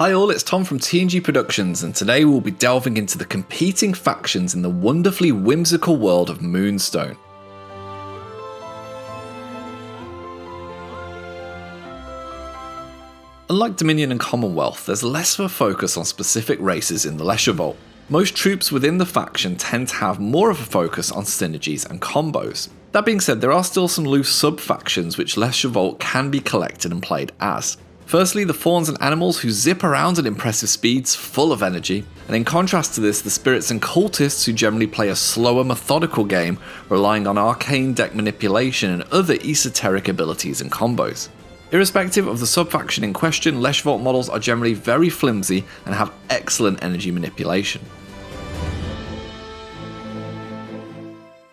Hi all, it's Tom from TNG Productions, and today we'll be delving into the competing factions in the wonderfully whimsical world of Moonstone. Unlike Dominion and Commonwealth, there's less of a focus on specific races in the Leshavult. Most troops within the faction tend to have more of a focus on synergies and combos. That being said, there are still some loose sub-factions which Leshavult can be collected and played as. Firstly, the fauns and animals who zip around at impressive speeds, full of energy, and in contrast to this, the spirits and cultists who generally play a slower, methodical game, relying on arcane deck manipulation and other esoteric abilities and combos. Irrespective of the sub-faction in question, Leshavult models are generally very flimsy and have excellent energy manipulation.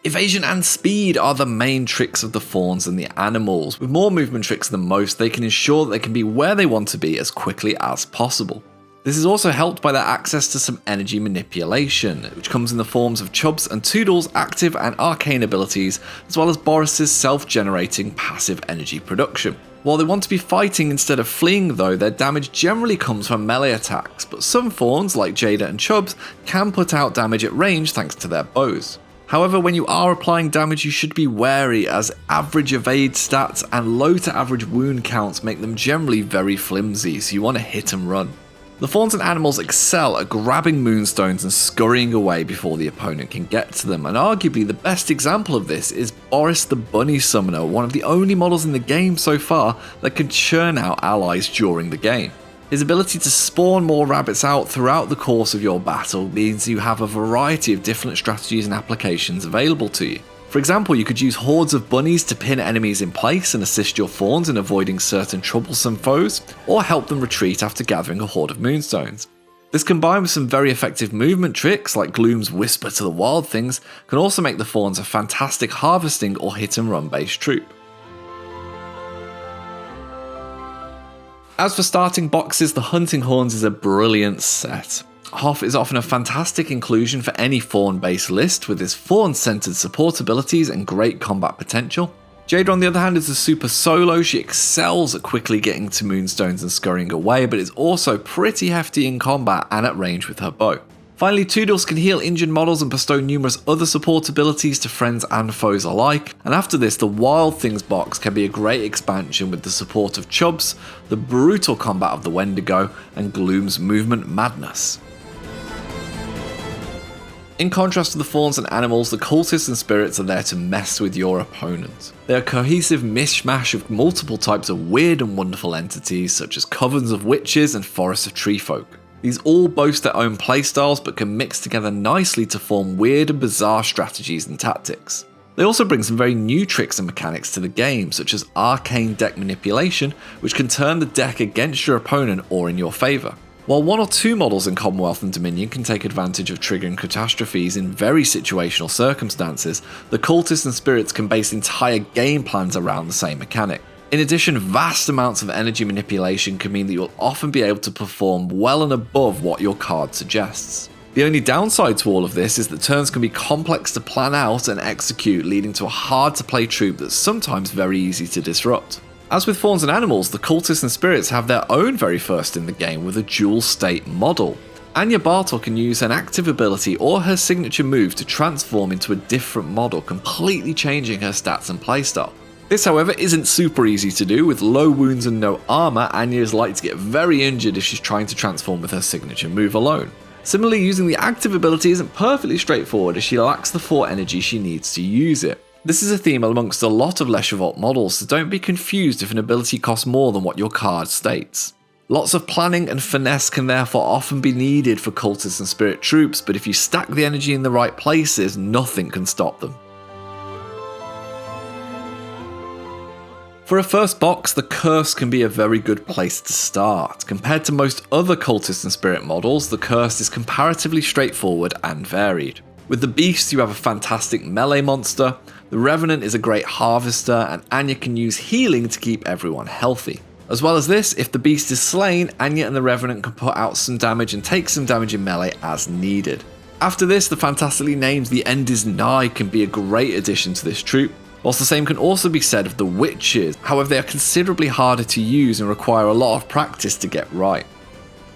Evasion and speed are the main tricks of the fauns and the animals. With more movement tricks than most, they can ensure that they can be where they want to be as quickly as possible. This is also helped by their access to some energy manipulation, which comes in the forms of Chubb's and Toodle's active and arcane abilities, as well as Boris's self-generating passive energy production. While they want to be fighting instead of fleeing though, their damage generally comes from melee attacks, but some fauns, like Jada and Chubbs, can put out damage at range thanks to their bows. However, when you are applying damage, you should be wary, as average evade stats and low to average wound counts make them generally very flimsy, so you want to hit and run. The fauns and animals excel at grabbing moonstones and scurrying away before the opponent can get to them, and arguably the best example of this is Boris the Bunny Summoner, one of the only models in the game so far that can churn out allies during the game. His ability to spawn more rabbits out throughout the course of your battle means you have a variety of different strategies and applications available to you. For example, you could use hordes of bunnies to pin enemies in place and assist your fauns in avoiding certain troublesome foes, or help them retreat after gathering a horde of moonstones. This, combined with some very effective movement tricks like Gloom's Whisper to the Wild Things, can also make the fauns a fantastic harvesting or hit and run based troop. As for starting boxes, the Hunting Horns is a brilliant set. Hoff is often a fantastic inclusion for any faun-based list, with his faun-centered support abilities and great combat potential. Jada, on the other hand, is a super solo. She excels at quickly getting to moonstones and scurrying away, but is also pretty hefty in combat and at range with her bow. Finally, Toodles can heal injured models and bestow numerous other support abilities to friends and foes alike, and after this, the Wild Things box can be a great expansion with the support of Chubbs, the brutal combat of the Wendigo, and Gloom's movement madness. In contrast to the fauns and animals, the cultists and spirits are there to mess with your opponent. They are a cohesive mishmash of multiple types of weird and wonderful entities, such as covens of witches and forests of tree folk. These all boast their own playstyles but can mix together nicely to form weird and bizarre strategies and tactics. They also bring some very new tricks and mechanics to the game, such as arcane deck manipulation, which can turn the deck against your opponent or in your favour. While one or two models in Commonwealth and Dominion can take advantage of triggering catastrophes in very situational circumstances, the cultists and spirits can base entire game plans around the same mechanic. In addition, vast amounts of energy manipulation can mean that you'll often be able to perform well and above what your card suggests. The only downside to all of this is that turns can be complex to plan out and execute, leading to a hard to play troop that's sometimes very easy to disrupt. As with fauns and animals, the cultists and spirits have their own very first in the game with a dual state model. Anya Bartle can use an active ability or her signature move to transform into a different model, completely changing her stats and playstyle. This, however, isn't super easy to do. With low wounds and no armor, Anya is likely to get very injured if she's trying to transform with her signature move alone. Similarly, using the active ability isn't perfectly straightforward, as she lacks the 4 energy she needs to use it. This is a theme amongst a lot of Leshavult models, so don't be confused if an ability costs more than what your card states. Lots of planning and finesse can therefore often be needed for cultists and spirit troops, but if you stack the energy in the right places, nothing can stop them. For a first box, the Curse can be a very good place to start. Compared to most other cultist and spirit models, the Curse is comparatively straightforward and varied. With the Beast, you have a fantastic melee monster, the Revenant is a great harvester, and Anya can use healing to keep everyone healthy. As well as this, if the Beast is slain, Anya and the Revenant can put out some damage and take some damage in melee as needed. After this, the fantastically named The End Is Nigh can be a great addition to this troop, whilst the same can also be said of the Witches. However, they are considerably harder to use and require a lot of practice to get right.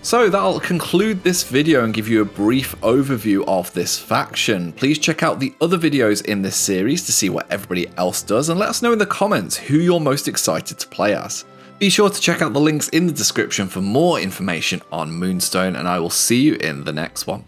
So that'll conclude this video and give you a brief overview of this faction. Please check out the other videos in this series to see what everybody else does, and let us know in the comments who you're most excited to play as. Be sure to check out the links in the description for more information on Moonstone, and I will see you in the next one.